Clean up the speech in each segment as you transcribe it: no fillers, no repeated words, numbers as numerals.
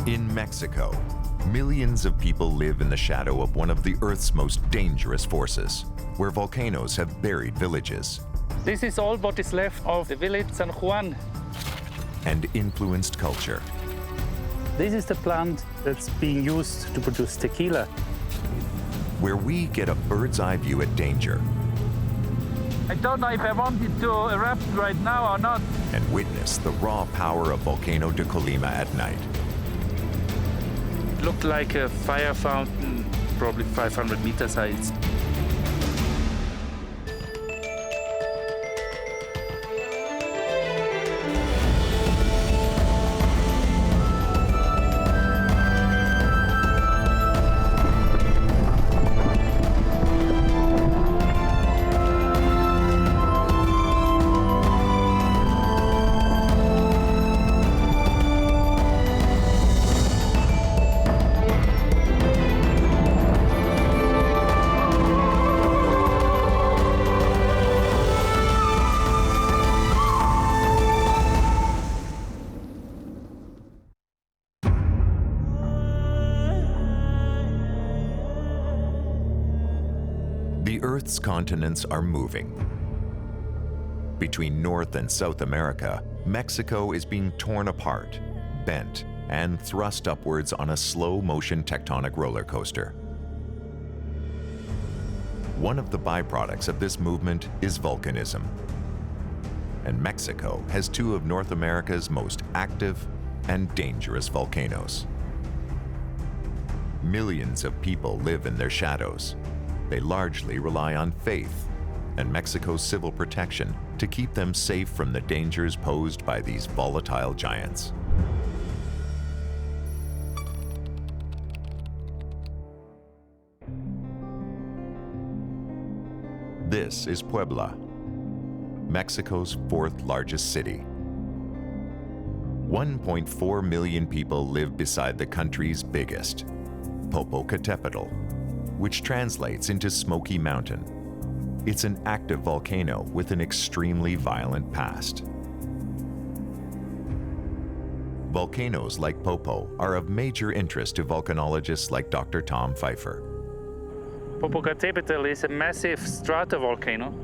In Mexico, millions of people live in the shadow of one of the Earth's most dangerous forces, where volcanoes have buried villages. This is all what is left of the village San Juan. And influenced culture. This is the plant that's being used to produce tequila. Where we get a bird's eye view at danger. I don't know if I want it to erupt right now or not. And witness the raw power of Volcano de Colima at night. It looked like a fire fountain, probably 500 meters high. The Earth's continents are moving. Between North and South America, Mexico is being torn apart, bent, and thrust upwards on a slow-motion tectonic roller coaster. One of the byproducts of this movement is volcanism. And Mexico has two of North America's most active and dangerous volcanoes. Millions of people live in their shadows. They largely rely on faith and Mexico's civil protection to keep them safe from the dangers posed by these volatile giants. This is Puebla, Mexico's fourth largest city. 1.4 million people live beside the country's biggest, Popocatepetl, which translates into Smoky Mountain. It's an active volcano with an extremely violent past. Volcanoes like Popo are of major interest to volcanologists like Dr. Tom Pfeiffer. Popocatepetl is a massive stratovolcano.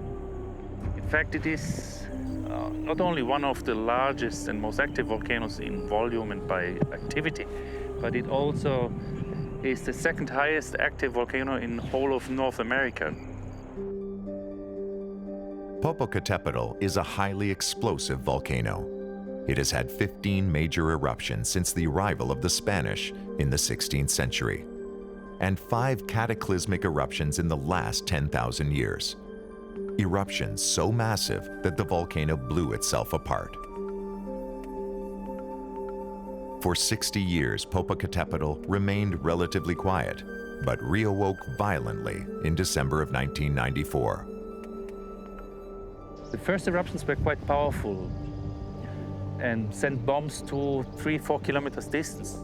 In fact, it is not only one of the largest and most active volcanoes in volume and by activity, but it also is the second highest active volcano in the whole of North America. Popocatepetl is a highly explosive volcano. It has had 15 major eruptions since the arrival of the Spanish in the 16th century, and 5 cataclysmic eruptions in the last 10,000 years. Eruptions so massive that the volcano blew itself apart. For 60 years, Popocatepetl remained relatively quiet, but reawoke violently in December of 1994. The first eruptions were quite powerful and sent bombs to 3-4 kilometers distance.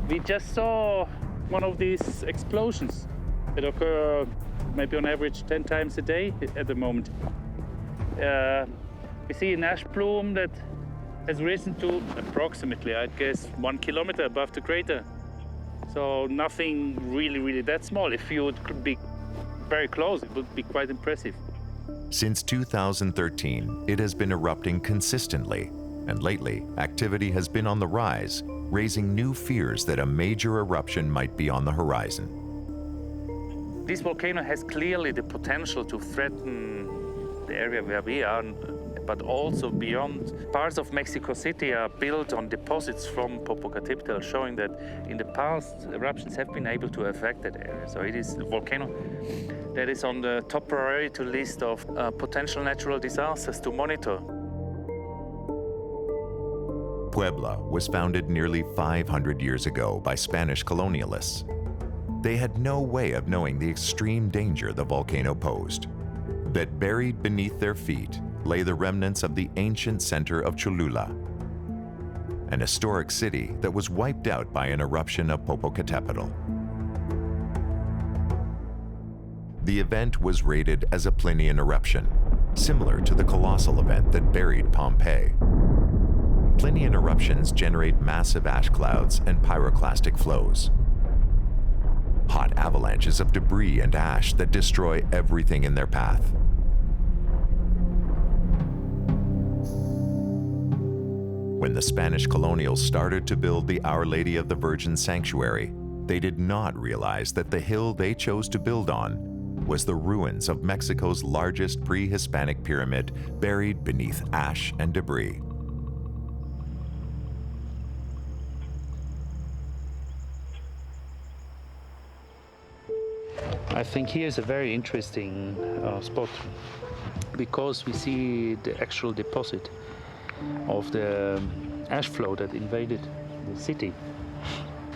We just saw one of these explosions that occur maybe on average 10 times a day at the moment. We see an ash plume that has risen to approximately, I guess, 1 kilometer above the crater. So nothing really that small. If you could be very close, it would be quite impressive. Since 2013, it has been erupting consistently, and lately, activity has been on the rise, raising new fears that a major eruption might be on the horizon. This volcano has clearly the potential to threaten the area where we are, but also beyond. Parts of Mexico City are built on deposits from Popocatepetl, showing that in the past, eruptions have been able to affect that area. So it is a volcano that is on the top priority list of potential natural disasters to monitor. Puebla was founded nearly 500 years ago by Spanish colonialists. They had no way of knowing the extreme danger the volcano posed. That buried beneath their feet lay the remnants of the ancient center of Cholula, an historic city that was wiped out by an eruption of Popocatepetl. The event was rated as a Plinian eruption, similar to the colossal event that buried Pompeii. Plinian eruptions generate massive ash clouds and pyroclastic flows. Hot avalanches of debris and ash that destroy everything in their path. When the Spanish colonials started to build the Our Lady of the Virgin Sanctuary, they did not realize that the hill they chose to build on was the ruins of Mexico's largest pre-Hispanic pyramid buried beneath ash and debris. I think here is a very interesting spot because we see the actual deposit of the ash flow that invaded the city.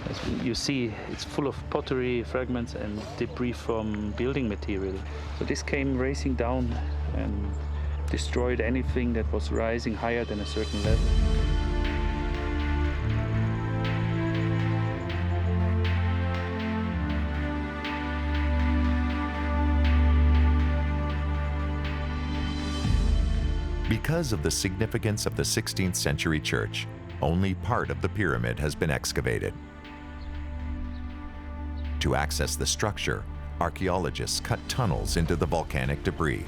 As you see, it's full of pottery fragments and debris from building material. So this came racing down and destroyed anything that was rising higher than a certain level. Because of the significance of the 16th century church, only part of the pyramid has been excavated. To access the structure, archaeologists cut tunnels into the volcanic debris.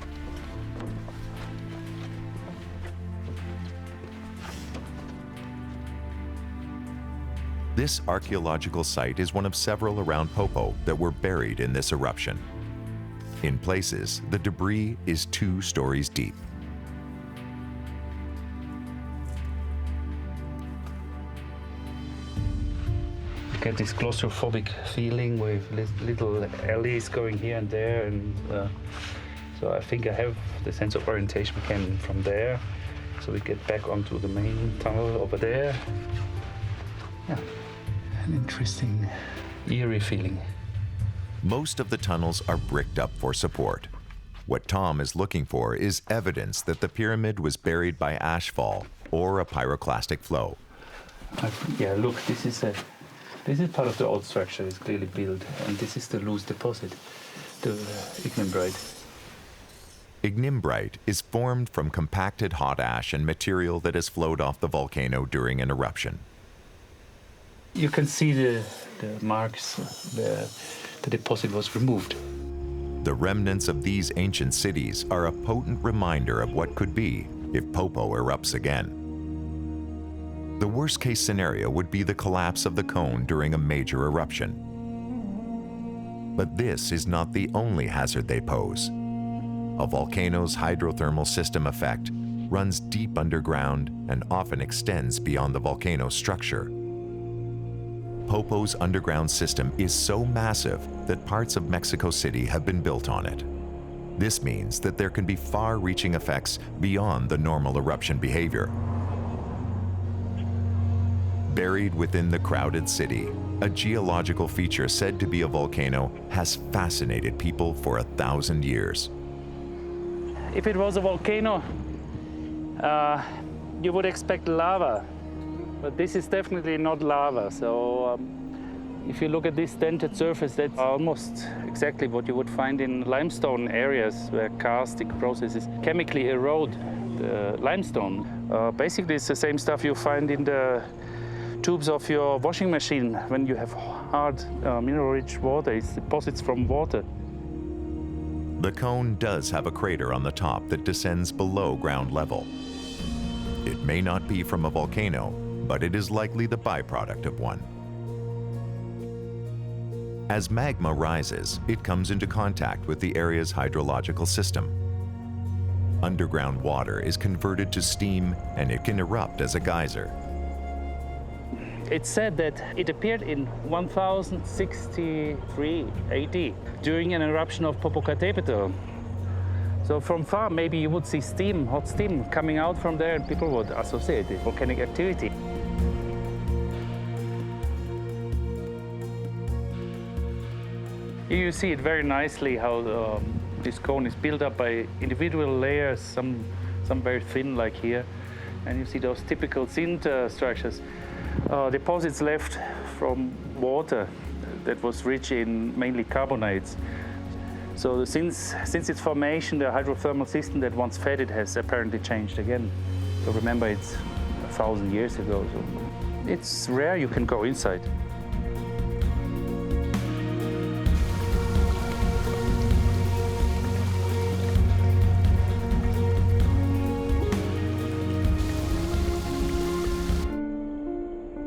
This archaeological site is one of several around Popo that were buried in this eruption. In places, the debris is 2 stories deep. Get this claustrophobic feeling with little alleys going here and there, and so I think I have the sense of orientation. We came from there, so we get back onto the main tunnel over there. Yeah, an interesting, eerie feeling. Most of the tunnels are bricked up for support. What Tom is looking for is evidence that the pyramid was buried by ashfall or a pyroclastic flow. Yeah, look, this is part of the old structure. It's clearly built, and this is the loose deposit, the ignimbrite. Ignimbrite is formed from compacted hot ash and material that has flowed off the volcano during an eruption. You can see the marks where the deposit was removed. The remnants of these ancient cities are a potent reminder of what could be if Popo erupts again. The worst-case scenario would be the collapse of the cone during a major eruption. But this is not the only hazard they pose. A volcano's hydrothermal system effect runs deep underground and often extends beyond the volcano's structure. Popo's underground system is so massive that parts of Mexico City have been built on it. This means that there can be far-reaching effects beyond the normal eruption behavior. Buried within the crowded city, a geological feature said to be a volcano has fascinated people for 1,000 years. If it was a volcano, you would expect lava, but this is definitely not lava. So if you look at this dented surface, that's almost exactly what you would find in limestone areas where karstic processes chemically erode the limestone. Basically, it's the same stuff you find in the tubes of your washing machine when you have hard mineral-rich water. It's deposits from water. The cone does have a crater on the top that descends below ground level. It may not be from a volcano, but it is likely the byproduct of one. As magma rises, it comes into contact with the area's hydrological system. Underground water is converted to steam and it can erupt as a geyser. It's said that it appeared in 1063 AD during an eruption of Popocatepetl. So from far, maybe you would see steam, hot steam coming out from there, and people would associate it with volcanic activity. Here you see it very nicely how this cone is built up by individual layers, some very thin like here, and you see those typical sinter structures. Deposits left from water that was rich in mainly carbonates. So since its formation, the hydrothermal system that once fed it has apparently changed again. So remember, it's 1,000 years ago. So it's rare you can go inside.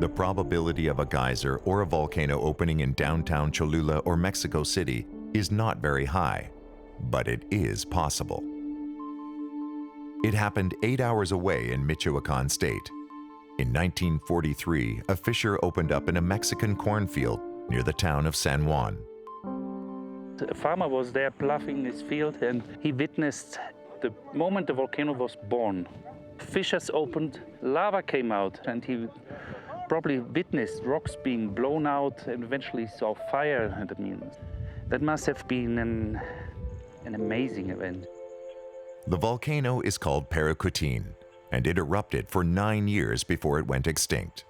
The probability of a geyser or a volcano opening in downtown Cholula or Mexico City is not very high, but it is possible. It happened 8 hours away in Michoacan State. In 1943, a fissure opened up in a Mexican cornfield near the town of San Juan. A farmer was there ploughing his field, and he witnessed the moment the volcano was born. Fissures opened, lava came out, and he probably witnessed rocks being blown out and eventually saw fire. And that must have been an amazing event. The volcano is called Paracutin, and it erupted for 9 years before it went extinct.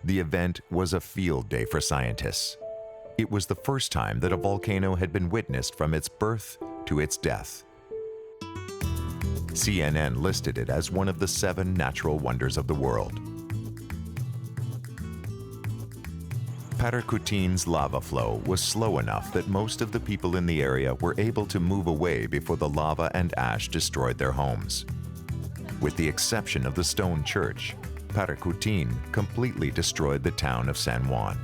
The event was a field day for scientists. It was the first time that a volcano had been witnessed from its birth to its death. CNN listed it as one of the 7 natural wonders of the world. Paracutin's lava flow was slow enough that most of the people in the area were able to move away before the lava and ash destroyed their homes. With the exception of the stone church, Paracutin completely destroyed the town of San Juan.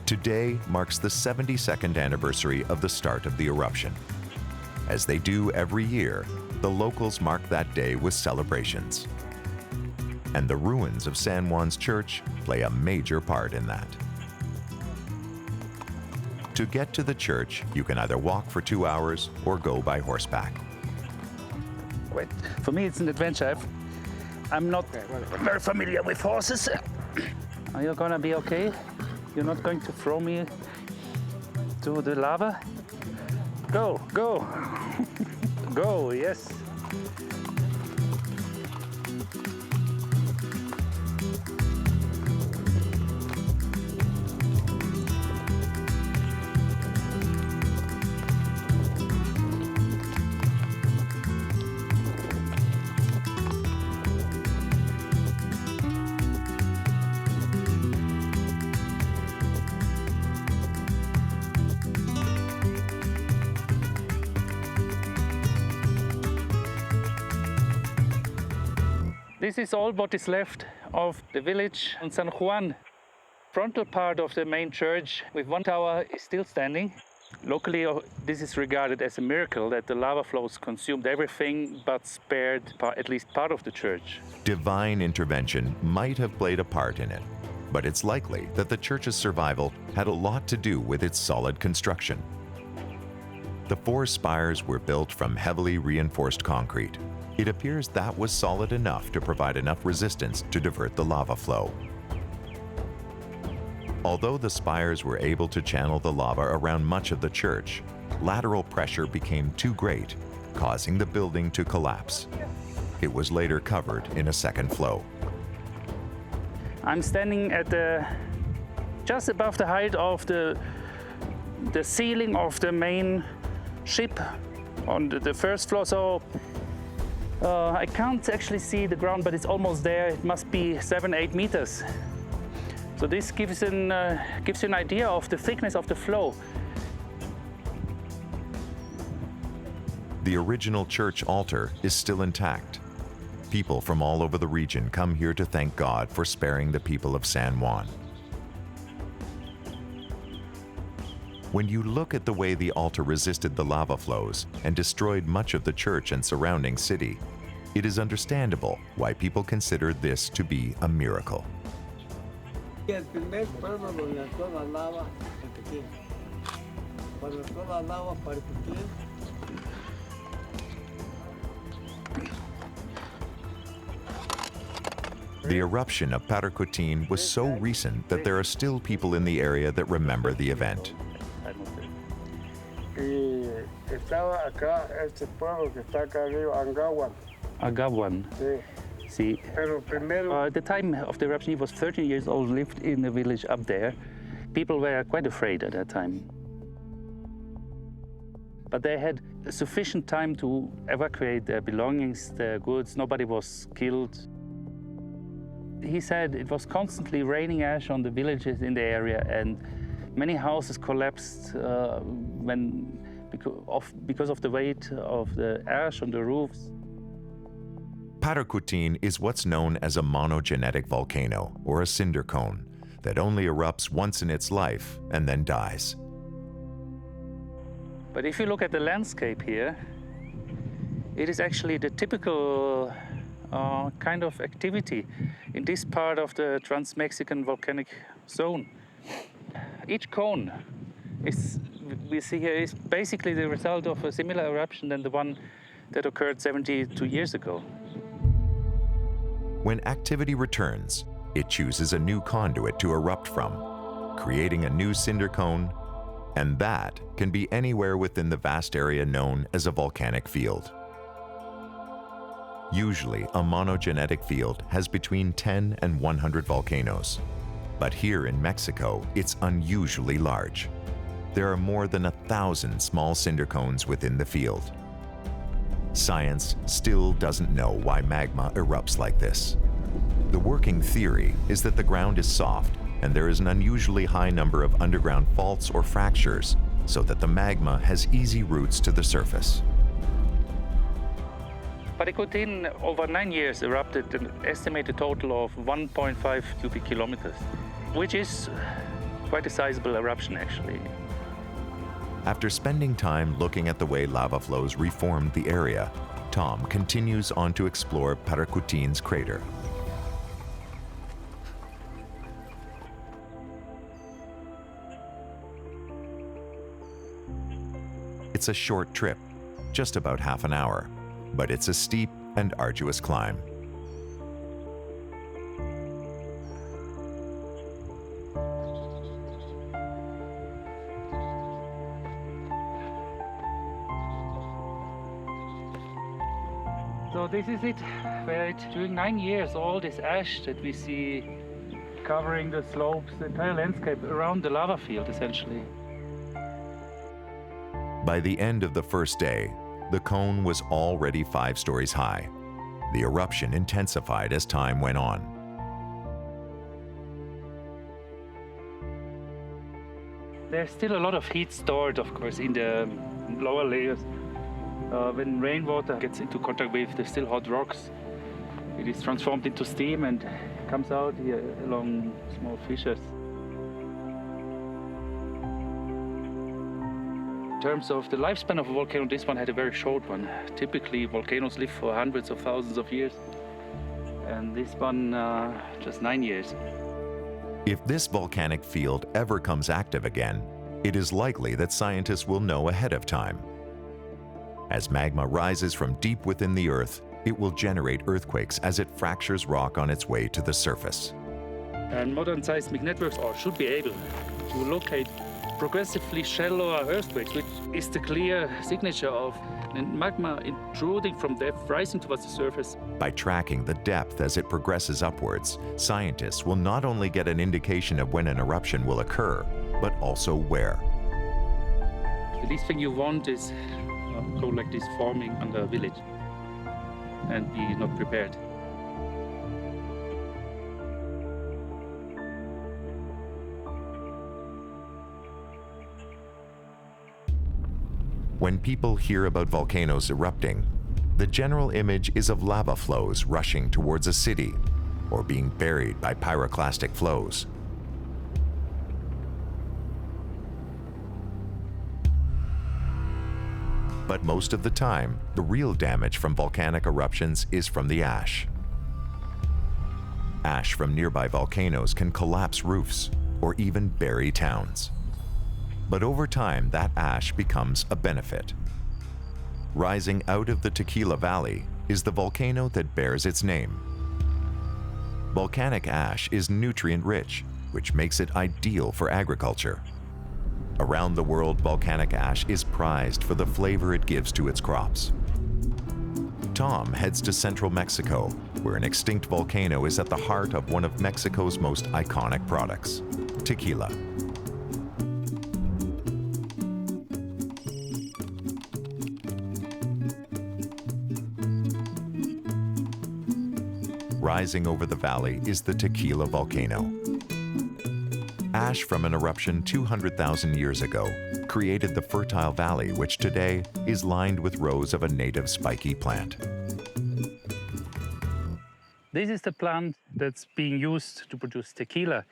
Today marks the 72nd anniversary of the start of the eruption. As they do every year, the locals mark that day with celebrations. And the ruins of San Juan's church play a major part in that. To get to the church, you can either walk for 2 hours or go by horseback. Wait, for me it's an adventure. I'm not very familiar with horses. Are you gonna be okay? You're not going to throw me to the lava? Go, go, go, yes. This is all what is left of the village in San Juan. Frontal part of the main church with one tower is still standing. Locally, this is regarded as a miracle that the lava flows consumed everything but spared at least part of the church. Divine intervention might have played a part in it, but it's likely that the church's survival had a lot to do with its solid construction. The 4 spires were built from heavily reinforced concrete. It appears that was solid enough to provide enough resistance to divert the lava flow. Although the spires were able to channel the lava around much of the church, lateral pressure became too great, causing the building to collapse. It was later covered in a second flow. I'm standing at just above the height of the ceiling of the main ship on the first floor. So I can't actually see the ground, but it's almost there. It must be 7-8 meters. So this gives you an idea of the thickness of the flow. The original church altar is still intact. People from all over the region come here to thank God for sparing the people of San Juan. When you look at the way the altar resisted the lava flows and destroyed much of the church and surrounding city, it is understandable why people consider this to be a miracle. El primer pueblo donde entró la lava, Tequila. Cuando entró la lava para Tequila. The eruption of Paracutin was so recent that there are still people in the area that remember the event. Y estaba acá este pueblo que está acá arriba, Angawan. Agawan. Sí. See, Pero primero. at the time of the eruption, he was 13 years old, lived in the village up there. People were quite afraid at that time. But they had sufficient time to evacuate their belongings, their goods. Nobody was killed. He said it was constantly raining ash on the villages in the area, and many houses collapsed because of the weight of the ash on the roofs. Patacoutine is what's known as a monogenetic volcano, or a cinder cone, that only erupts once in its life and then dies. But if you look at the landscape here, it is actually the typical kind of activity in this part of the Trans-Mexican volcanic zone. Each cone we see here is basically the result of a similar eruption than the one that occurred 72 years ago. When activity returns, it chooses a new conduit to erupt from, creating a new cinder cone, and that can be anywhere within the vast area known as a volcanic field. Usually, a monogenetic field has between 10 and 100 volcanoes. But here in Mexico, it's unusually large. There are more than 1,000 small cinder cones within the field. Science still doesn't know why magma erupts like this. The working theory is that the ground is soft and there is an unusually high number of underground faults or fractures, so that the magma has easy routes to the surface. Patacoutine over 9 years erupted an estimated total of 1.5 cubic kilometers, which is quite a sizable eruption actually. After spending time looking at the way lava flows reformed the area, Tom continues on to explore Patacoutine's crater. It's a short trip, just about half an hour, but it's a steep and arduous climb. So this is it, where during 9 years all this ash that we see covering the slopes, the entire landscape around the lava field essentially. By the end of the first day, the cone was already 5 stories high. The eruption intensified as time went on. There's still a lot of heat stored, of course, in the lower layers. When rainwater gets into contact with the still hot rocks, it is transformed into steam and comes out here along small fissures. In terms of the lifespan of a volcano, this one had a very short one. Typically, volcanoes live for hundreds of thousands of years, and this one just 9 years. If this volcanic field ever comes active again, it is likely that scientists will know ahead of time. As magma rises from deep within the Earth, it will generate earthquakes as it fractures rock on its way to the surface. And modern seismic networks should be able to locate progressively shallower earthquakes, which is the clear signature of magma intruding from depth, rising towards the surface. By tracking the depth as it progresses upwards, scientists will not only get an indication of when an eruption will occur, but also where. The least thing you want is a cone like this forming on a village and be not prepared. When people hear about volcanoes erupting, the general image is of lava flows rushing towards a city or being buried by pyroclastic flows. But most of the time, the real damage from volcanic eruptions is from the ash. Ash from nearby volcanoes can collapse roofs or even bury towns. But over time, that ash becomes a benefit. Rising out of the Tequila Valley is the volcano that bears its name. Volcanic ash is nutrient-rich, which makes it ideal for agriculture. Around the world, volcanic ash is prized for the flavor it gives to its crops. Tom heads to central Mexico, where an extinct volcano is at the heart of one of Mexico's most iconic products, tequila. Rising over the valley is the Tequila volcano. Ash from an eruption 200,000 years ago created the fertile valley, which today is lined with rows of a native spiky plant. This is the plant that's being used to produce tequila.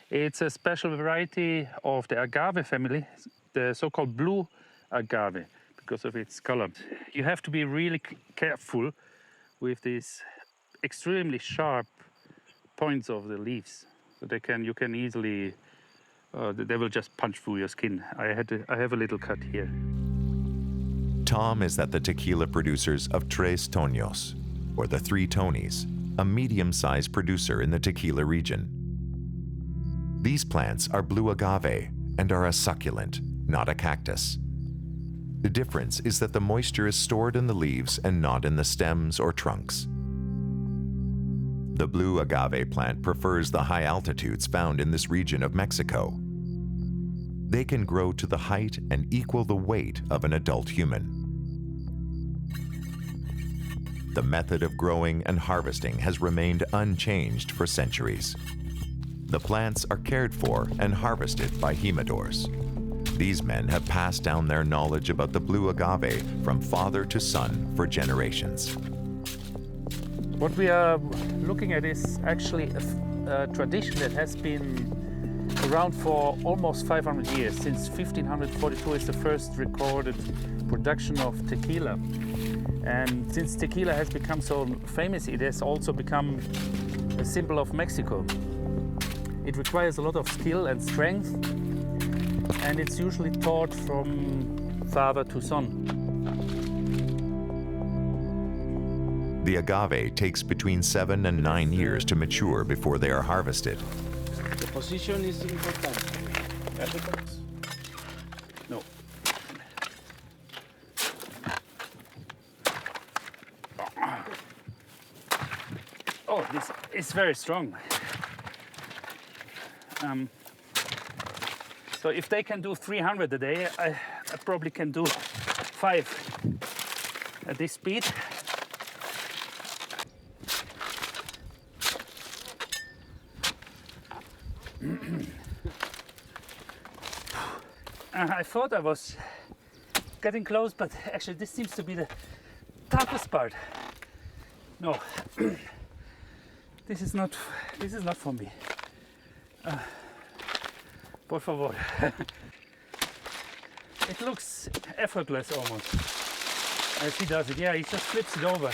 It's a special variety of the agave family, the so-called blue agave, because of its color. You have to be really careful with these extremely sharp points of the leaves. So you can easily, they will just punch through your skin. I have a little cut here. Tom is at the tequila producers of Tres Toños, or the Three Tonys, a medium-sized producer in the tequila region. These plants are blue agave and are a succulent, not a cactus. The difference is that the moisture is stored in the leaves and not in the stems or trunks. The blue agave plant prefers the high altitudes found in this region of Mexico. They can grow to the height and equal the weight of an adult human. The method of growing and harvesting has remained unchanged for centuries. The plants are cared for and harvested by humidors. These men have passed down their knowledge about the blue agave from father to son for generations. What we are looking at is actually a tradition that has been around for almost 500 years. Since 1542 is the first recorded production of tequila. And since tequila has become so famous, it has also become a symbol of Mexico. It requires a lot of skill and strength, and it's usually taught from father to son. The agave takes between 7 and 9 years to mature before they are harvested. The position is important. No. Oh, this is very strong. So if they can do 300 a day, I probably can do 5 at this speed. I thought I was getting close, but actually this seems to be the toughest part. No, this is not for me. Por favor. It looks effortless almost, as he does it. Yeah, he just flips it over.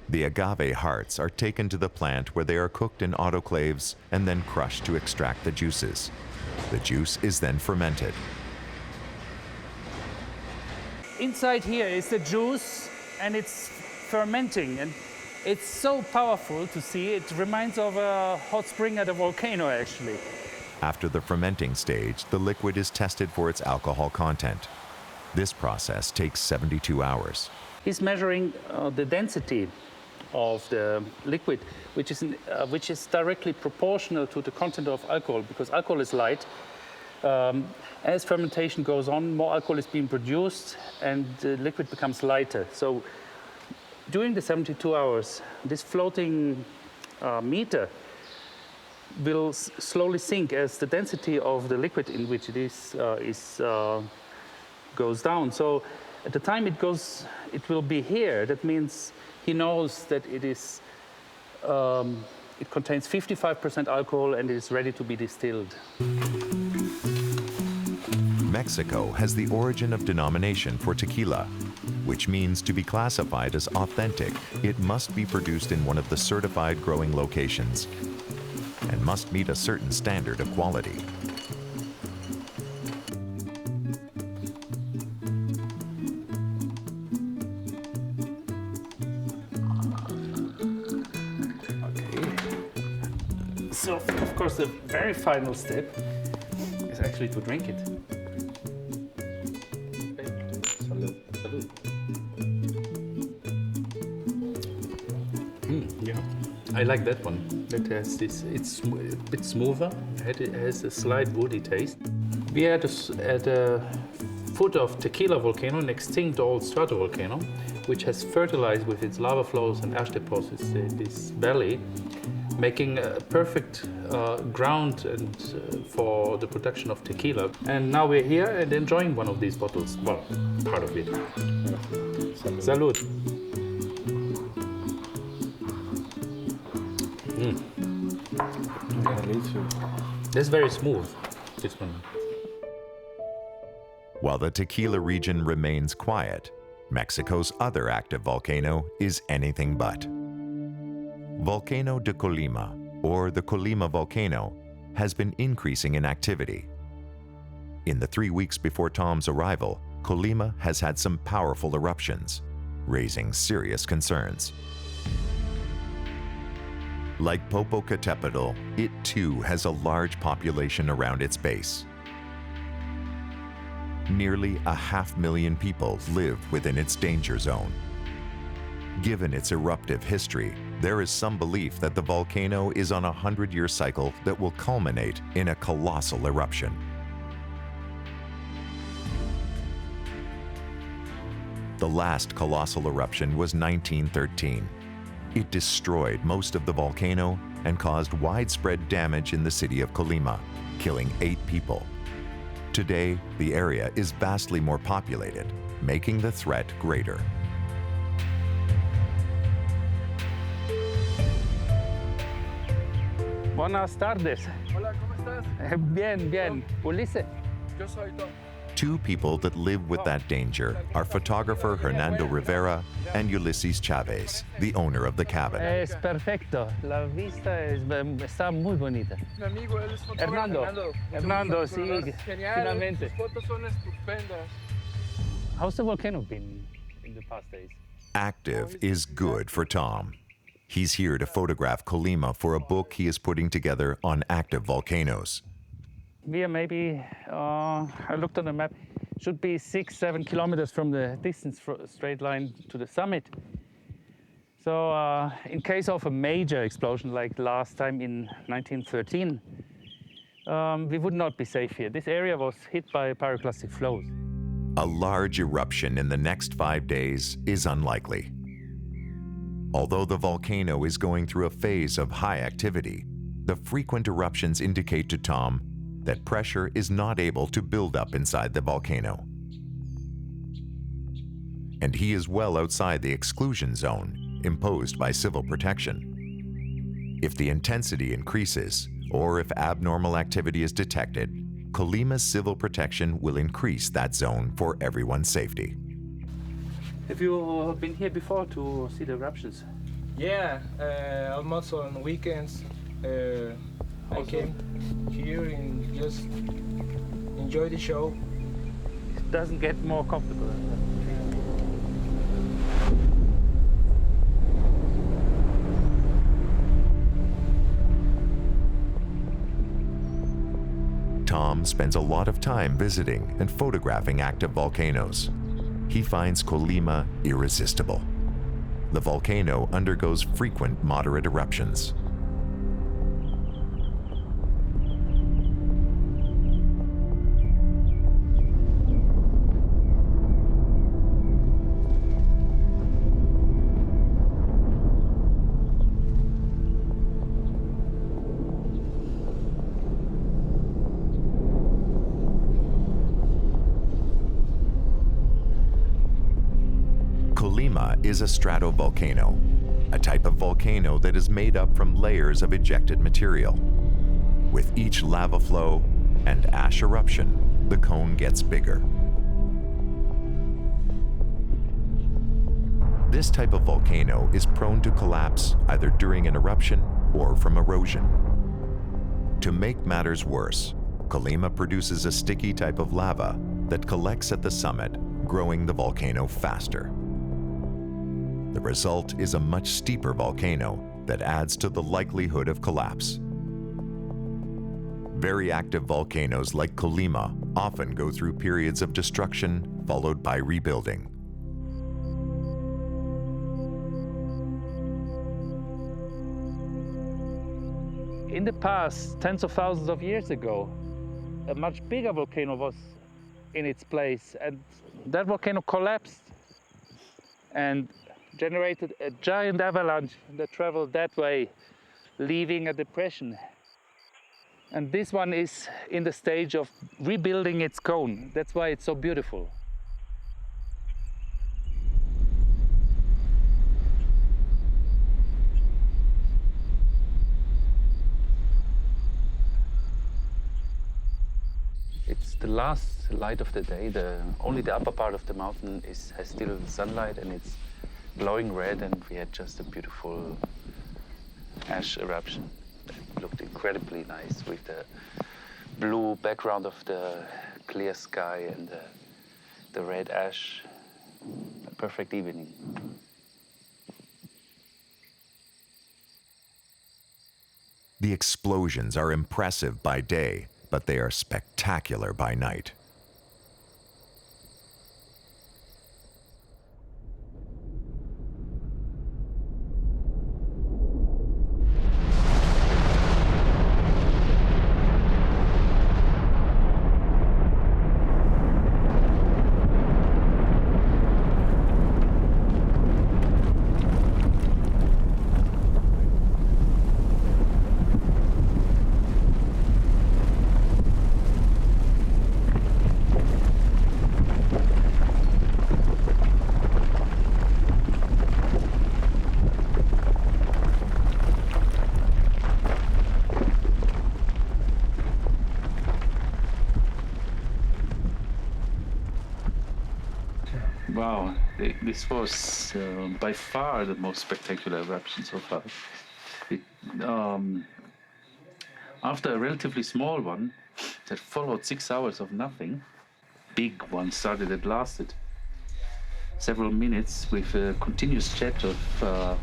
The agave hearts are taken to the plant where they are cooked in autoclaves and then crushed to extract the juices. The juice is then fermented. Inside here is the juice, and it's fermenting, and it's so powerful to see. It reminds of a hot spring at a volcano, actually. After the fermenting stage, the liquid is tested for its alcohol content. This process takes 72 hours. He's measuring the density of the liquid, which is directly proportional to the content of alcohol, because alcohol is light. As fermentation goes on, more alcohol is being produced and the liquid becomes lighter. So during the 72 hours, this floating meter will slowly sink as the density of the liquid in which it is goes down. So at the time it will be here. That means he knows that it contains 55% alcohol and is ready to be distilled. Mexico has the origin of denomination for tequila, which means to be classified as authentic, it must be produced in one of the certified growing locations and must meet a certain standard of quality. So, of course, the very final step is actually to drink it. Yeah. like that one. That has this. It's a bit smoother. It has a slight woody taste. We are at the foot of Tequila volcano, an extinct old stratovolcano, which has fertilized with its lava flows and ash deposits this valley, making a perfect ground for the production of tequila. And now we're here and enjoying one of these bottles. Well, part of it. Salud. That's very smooth, this one. While the Tequila region remains quiet, Mexico's other active volcano is anything but. Volcano de Colima, or the Colima volcano, has been increasing in activity. In the 3 weeks before Tom's arrival, Colima has had some powerful eruptions, raising serious concerns. Like Popocatepetl, it too has a large population around its base. Nearly 500,000 people live within its danger zone. Given its eruptive history, there is some belief that the volcano is on a 100-year cycle that will culminate in a colossal eruption. The last colossal eruption was 1913. It destroyed most of the volcano and caused widespread damage in the city of Colima, killing 8 people. Today, the area is vastly more populated, making the threat greater. Buenas tardes. Hola, ¿cómo estás? Bien, bien. Ulises. Yo soy Tom. 2 people that live with that danger are photographer Hernando Rivera and Ulysses Chavez, the owner of the cabin. Es perfecto. La vista está muy bonita. Mi amigo, él es fotógrafo. Hernando, sí, Genial, finalmente. sus fotos son estupendas. How's the volcano been in the past days? Active is good for Tom. He's here to photograph Colima for a book he is putting together on active volcanoes. We are maybe, I looked on the map, should be 6-7 kilometers from the distance straight line to the summit. So in case of a major explosion like last time in 1913, we would not be safe here. This area was hit by pyroclastic flows. A large eruption in the next 5 days is unlikely. Although the volcano is going through a phase of high activity, the frequent eruptions indicate to Tom that pressure is not able to build up inside the volcano. And he is well outside the exclusion zone imposed by civil protection. If the intensity increases, or if abnormal activity is detected, Colima's civil protection will increase that zone for everyone's safety. Have you been here before to see the eruptions? Yeah, almost on weekends. I came here and just enjoy the show. It doesn't get more comfortable. Tom spends a lot of time visiting and photographing active volcanoes. He finds Colima irresistible. The volcano undergoes frequent moderate eruptions. Colima is a stratovolcano, a type of volcano that is made up from layers of ejected material. With each lava flow and ash eruption, the cone gets bigger. This type of volcano is prone to collapse either during an eruption or from erosion. To make matters worse, Colima produces a sticky type of lava that collects at the summit, growing the volcano faster. The result is a much steeper volcano that adds to the likelihood of collapse. Very active volcanoes like Colima often go through periods of destruction followed by rebuilding. In the past, tens of thousands of years ago, a much bigger volcano was in its place, and that volcano collapsed and generated a giant avalanche that traveled that way, leaving a depression. And this one is in the stage of rebuilding its cone. That's why it's so beautiful. It's the last light of the day. Only the upper part of the mountain has still sunlight, and it's glowing red, and we had just a beautiful ash eruption. It looked incredibly nice with the blue background of the clear sky and the red ash. A perfect evening. The explosions are impressive by day, but they are spectacular by night. Wow, this was by far the most spectacular eruption so far. After a relatively small one that followed 6 hours of nothing, big one started that lasted several minutes with a continuous jet of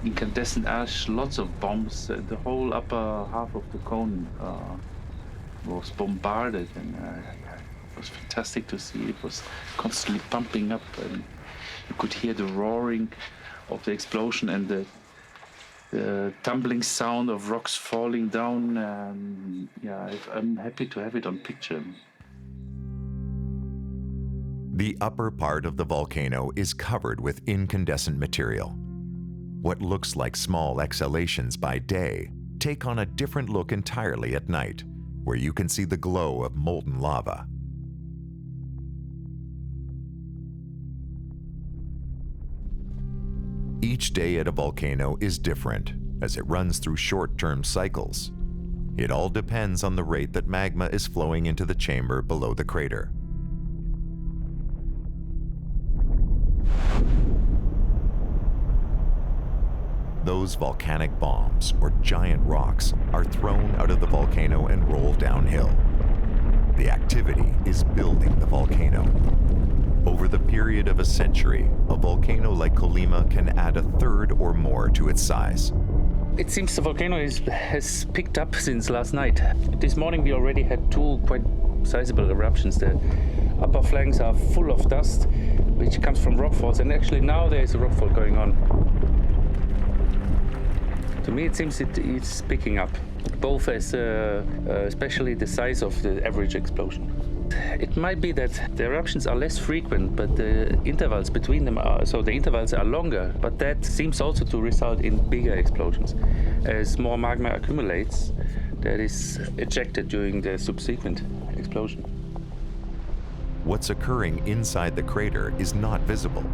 incandescent ash, lots of bombs. The whole upper half of the cone was bombarded, and it was fantastic to see. It was constantly pumping up, and you could hear the roaring of the explosion and the tumbling sound of rocks falling down. I'm happy to have it on picture. The upper part of the volcano is covered with incandescent material. What looks like small exhalations by day take on a different look entirely at night, where you can see the glow of molten lava. Each day at a volcano is different, as it runs through short-term cycles. It all depends on the rate that magma is flowing into the chamber below the crater. Those volcanic bombs, or giant rocks, are thrown out of the volcano and roll downhill. The activity is building the volcano. Over the period of a century, a volcano like Colima can add a third or more to its size. It seems the volcano has picked up since last night. This morning we already had two quite sizable eruptions. The upper flanks are full of dust, which comes from rockfalls, and actually now there is a rockfall going on. To me it seems it's picking up, both as especially the size of the average explosion. It might be that the eruptions are less frequent, but the intervals between them are, so the intervals are longer, but that seems also to result in bigger explosions. As more magma accumulates, that is ejected during the subsequent explosion. What's occurring inside the crater is not visible.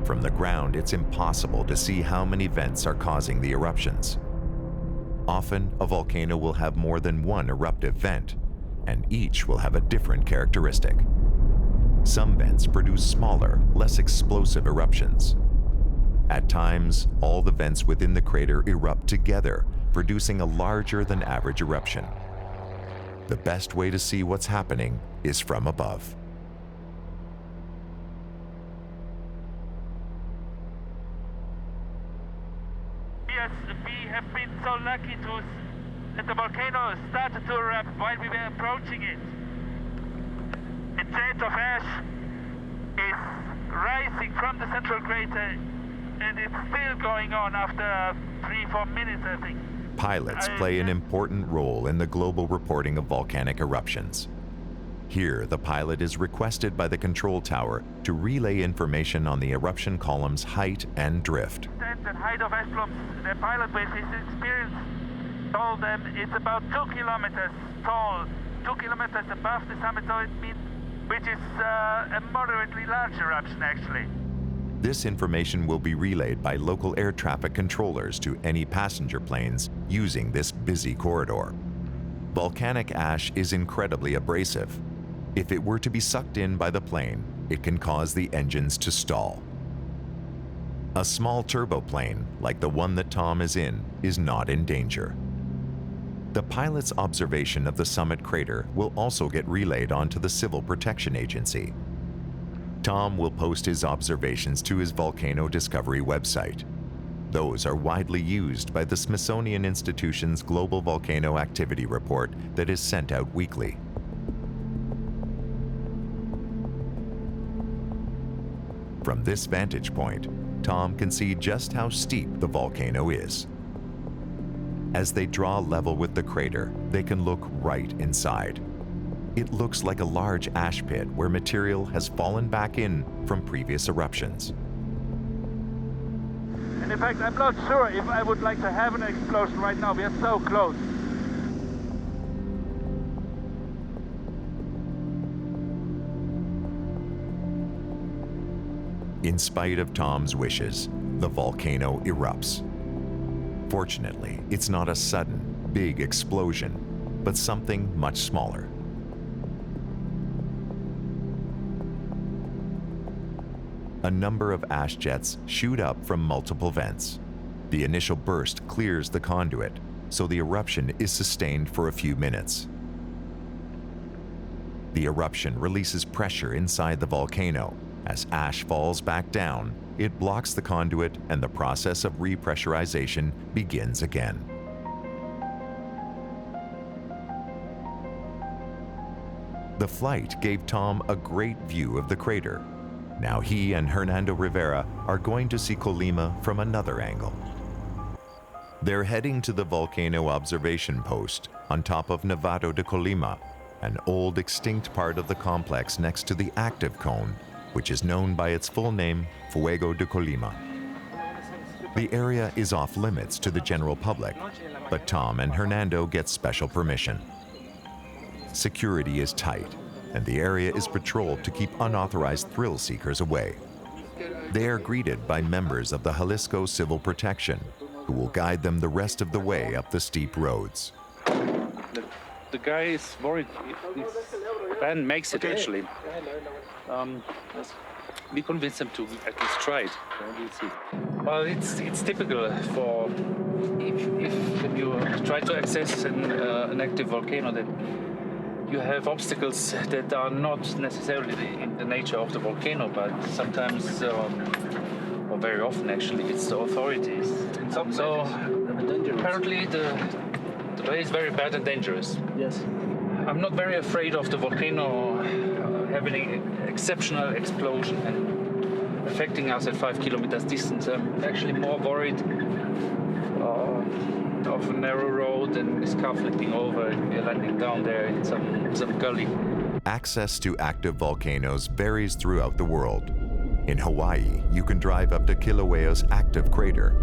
From the ground, it's impossible to see how many vents are causing the eruptions. Often, a volcano will have more than one eruptive vent, and each will have a different characteristic. Some vents produce smaller, less explosive eruptions. At times, all the vents within the crater erupt together, producing a larger than average eruption. The best way to see what's happening is from above. Yes, we have been so lucky that the volcano started to erupt while we were approaching it. A jet of ash is rising from the central crater, and it's still going on after 3-4 minutes, I think. Pilots play an important role in the global reporting of volcanic eruptions. Here, the pilot is requested by the control tower to relay information on the eruption column's height and drift. The height of Esplom's, the pilot with his experience told them it's about 2 kilometers tall, 2 kilometers above the summit, so it means, which is a moderately large eruption actually. This information will be relayed by local air traffic controllers to any passenger planes using this busy corridor. Volcanic ash is incredibly abrasive. If it were to be sucked in by the plane, it can cause the engines to stall. A small turboplane, like the one that Tom is in, is not in danger. The pilot's observation of the summit crater will also get relayed onto the Civil Protection Agency. Tom will post his observations to his Volcano Discovery website. Those are widely used by the Smithsonian Institution's Global Volcano Activity Report that is sent out weekly. From this vantage point, Tom can see just how steep the volcano is. As they draw level with the crater, they can look right inside. It looks like a large ash pit where material has fallen back in from previous eruptions. And in fact, I'm not sure if I would like to have an explosion right now. We are so close. In spite of Tom's wishes, the volcano erupts. Fortunately, it's not a sudden, big explosion, but something much smaller. A number of ash jets shoot up from multiple vents. The initial burst clears the conduit, so the eruption is sustained for a few minutes. The eruption releases pressure inside the volcano. As ash falls back down, it blocks the conduit and the process of repressurization begins again. The flight gave Tom a great view of the crater. Now he and Hernando Rivera are going to see Colima from another angle. They're heading to the volcano observation post on top of Nevado de Colima, an old extinct part of the complex next to the active cone, which is known by its full name, Fuego de Colima. The area is off limits to the general public, but Tom and Hernando get special permission. Security is tight, and the area is patrolled to keep unauthorized thrill seekers away. They are greeted by members of the Jalisco Civil Protection, who will guide them the rest of the way up the steep roads. The guy is worried if this van makes it, actually. We convinced him to at least try it. We'll see. Well, it's typical for if when you try to access an active volcano, that you have obstacles that are not necessarily in the nature of the volcano, but sometimes, or very often actually, it's the authorities. So apparently the way is very bad and dangerous. Yes. I'm not very afraid of the volcano having an exceptional explosion and affecting us at 5 kilometers distance. I'm actually more worried of a narrow road and this car flipping over and we're landing down there in some gully. Access to active volcanoes varies throughout the world. In Hawaii, you can drive up to Kilauea's active crater,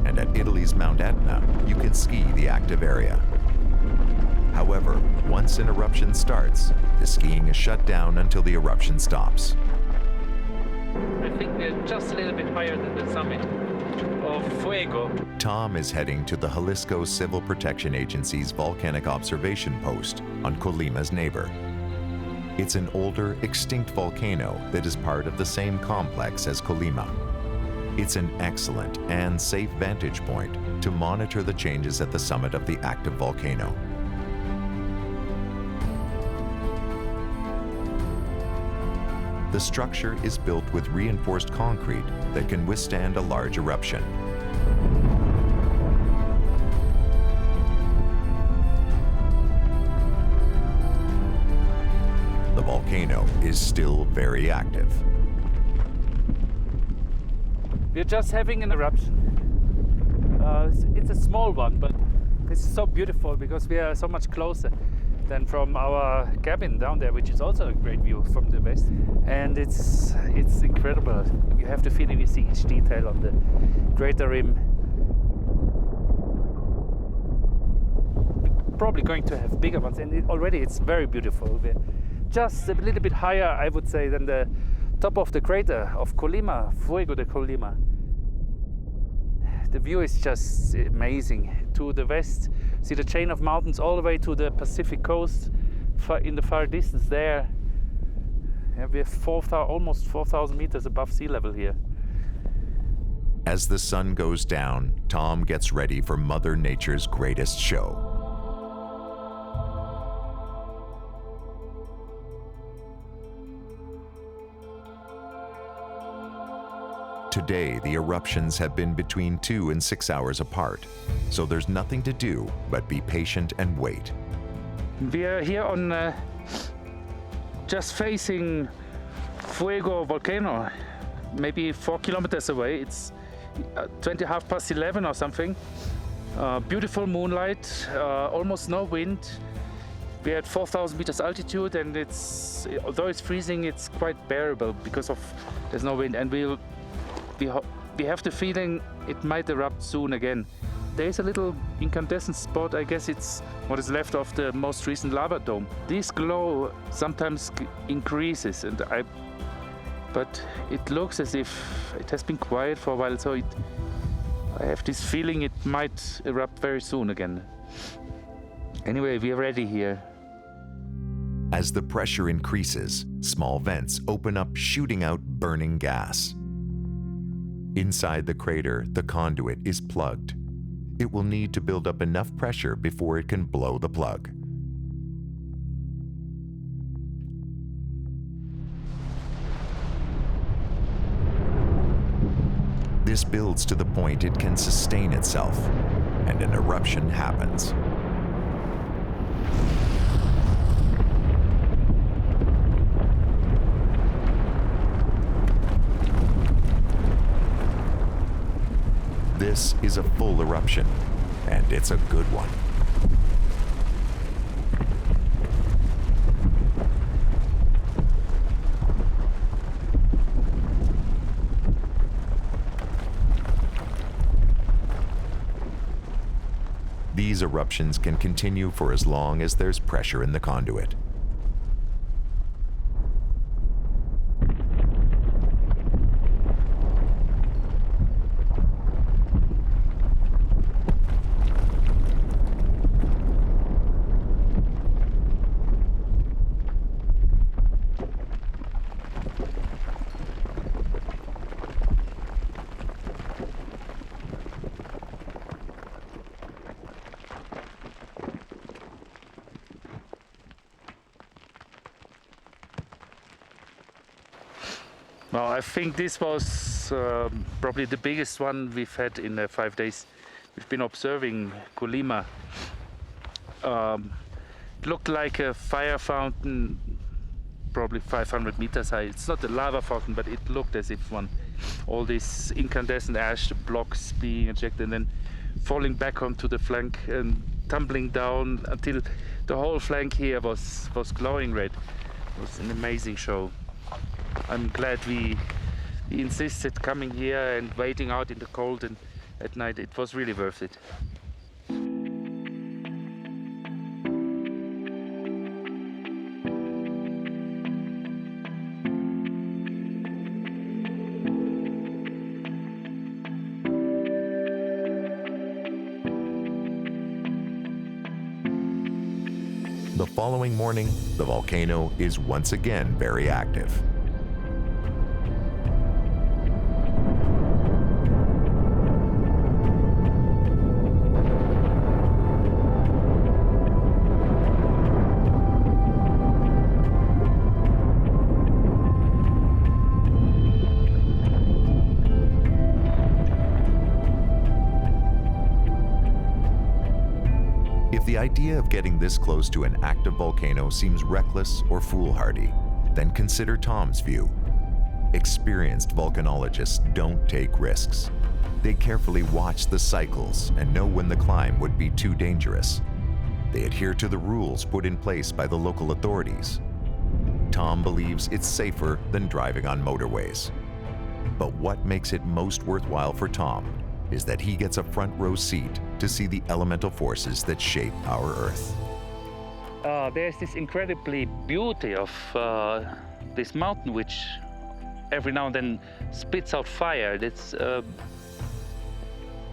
and at Italy's Mount Etna, you can ski the active area. However, once an eruption starts, the skiing is shut down until the eruption stops. I think we're just a little bit higher than the summit of Fuego. Tom is heading to the Jalisco Civil Protection Agency's volcanic observation post on Colima's neighbor. It's an older, extinct volcano that is part of the same complex as Colima. It's an excellent and safe vantage point to monitor the changes at the summit of the active volcano. The structure is built with reinforced concrete that can withstand a large eruption. The volcano is still very active. We're just having an eruption. It's a small one, but It's so beautiful because we are so much closer than from our cabin down there, which is also a great view from the west. And it's incredible. You have the feeling you see each detail on the crater rim. Probably going to have bigger ones, and already it's very beautiful. We're just a little bit higher, I would say, than the top of the crater of Colima, Fuego de Colima. The view is just amazing. To the west, see the chain of mountains all the way to the Pacific coast. In the far distance there, we have almost 4,000 meters above sea level here. As the sun goes down, Tom gets ready for Mother Nature's greatest show. Today, the eruptions have been between 2 and 6 hours apart, so there's nothing to do but be patient and wait. We are here on just facing Fuego volcano, maybe 4 kilometers away. It's 11 or something. Beautiful moonlight, almost no wind. We're at 4,000 meters altitude, and although it's freezing, it's quite bearable because there's no wind, and we have the feeling it might erupt soon again. There is a little incandescent spot. I guess it's what is left of the most recent lava dome. This glow sometimes increases, but it looks as if it has been quiet for a while, so I have this feeling it might erupt very soon again. Anyway, we are ready here. As the pressure increases, small vents open up, shooting out burning gas. Inside the crater, the conduit is plugged. It will need to build up enough pressure before it can blow the plug. This builds to the point it can sustain itself, and an eruption happens. This is a full eruption, and it's a good one. These eruptions can continue for as long as there's pressure in the conduit. Well, I think this was probably the biggest one we've had in the 5 days. We've been observing Colima. It looked like a fire fountain, probably 500 meters high. It's not a lava fountain, but it looked as if one. All these incandescent ash blocks being ejected and then falling back onto the flank and tumbling down until the whole flank here was glowing red. It was an amazing show. I'm glad we insisted coming here and waiting out in the cold, and at night it was really worth it. The following morning, the volcano is once again very active. If the idea of getting this close to an active volcano seems reckless or foolhardy, then consider Tom's view. Experienced volcanologists don't take risks. They carefully watch the cycles and know when the climb would be too dangerous. They adhere to the rules put in place by the local authorities. Tom believes it's safer than driving on motorways. But what makes it most worthwhile for Tom is that he gets a front row seat to see the elemental forces that shape our Earth. There's this incredibly beauty of this mountain, which every now and then spits out fire. It's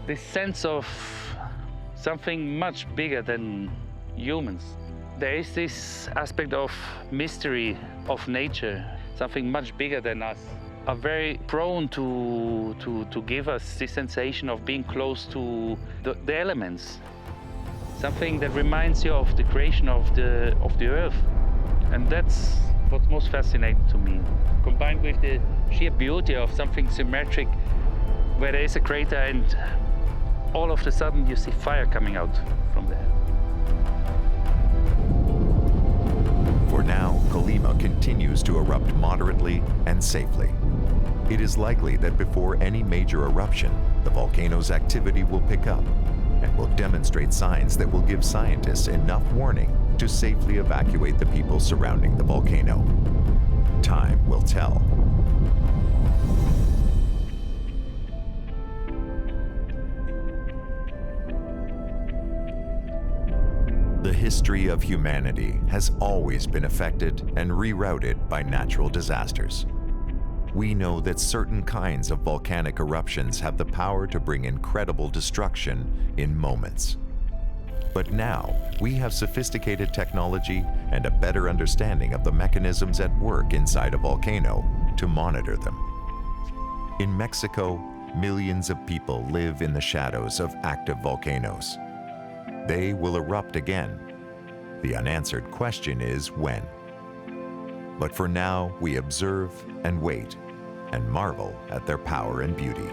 this sense of something much bigger than humans. There is this aspect of mystery of nature, something much bigger than us, are very prone to give us this sensation of being close to the elements. Something that reminds you of the creation of the earth. And that's what's most fascinating to me. Combined with the sheer beauty of something symmetric, where there is a crater and all of a sudden you see fire coming out from there. For now, Colima continues to erupt moderately and safely. It is likely that before any major eruption, the volcano's activity will pick up and will demonstrate signs that will give scientists enough warning to safely evacuate the people surrounding the volcano. Time will tell. The history of humanity has always been affected and rerouted by natural disasters. We know that certain kinds of volcanic eruptions have the power to bring incredible destruction in moments. But now, we have sophisticated technology and a better understanding of the mechanisms at work inside a volcano to monitor them. In Mexico, millions of people live in the shadows of active volcanoes. They will erupt again. The unanswered question is when. But for now, we observe and wait and marvel at their power and beauty.